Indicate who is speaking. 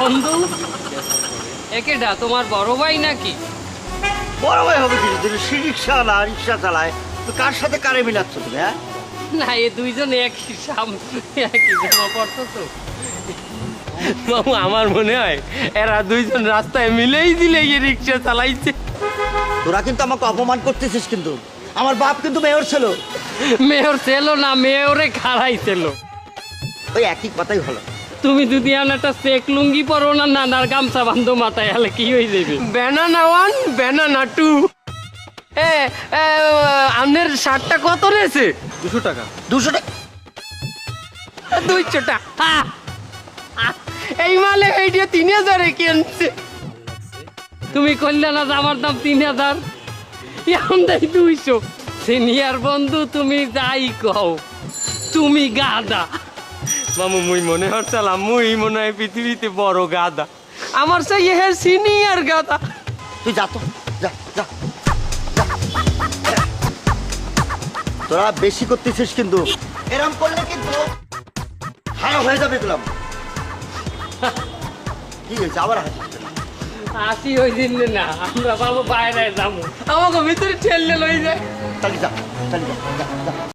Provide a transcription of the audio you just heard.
Speaker 1: বন্ধু একেডা তোমার বড় ভাই নাকি?
Speaker 2: বড় ভাই হবে কি, যদি রিক্সা না রিক্সা চালায় তো কার সাথে কারে মিলাচ্ছ তুমি? হ্যাঁ,
Speaker 1: না এ দুইজন একই একই জামা পড়তো তো। বাবু আমার মনে হয় এরা দুইজন রাস্তায় মিলেই দিলে এই রিক্সা চালাইছে।
Speaker 2: তোরা কিন্তু আমাকে অপমান করতেছিস, কিন্তু আমার বাপ কিন্তু মেয়র ছিল।
Speaker 1: মেয়র ছিল না, মেয়রে খাড়াই ছিল।
Speaker 2: ওই একই কথাই হলো।
Speaker 1: তুমি যদি একটা চেক লুঙ্গি পরো না, নানার গামছা বান্ধো মাথায়, হলে কি হয়ে যাবে? Banana 1 banana 2। আপনার শার্টটা কত রয়েছে?
Speaker 3: 200 টাকা।
Speaker 2: 200 টাকা?
Speaker 1: 200 টাকা। এই মালে এইটা 3000 কিনছে। তুমি কইলে না যে আমার দাম 3000, এখন দেই 200। সিনিয়র বন্ধু তুমি যাই কও, তুমি গাদা। মামু মুই মনে হচ্ছিলাম মুই মনে হয় পৃথিবীতে বড় গাদা। আমার সেই হের সিনিয়র গাদা।
Speaker 2: তুই যা তো, যা যা যা। তোরা বেশি করতেছিস কিন্তু, এরম করলে কিন্তু খারাপ হয়ে যাবে দিলাম। কি হয়েছে আবার হাসিস কেন?
Speaker 1: আসি ওই দিন না, আমরা বাবু বাইরে যাবো, আমাকে ভিতরে ঠেললে লই যায়।
Speaker 2: চালি যা, চালি যা, যা, যা।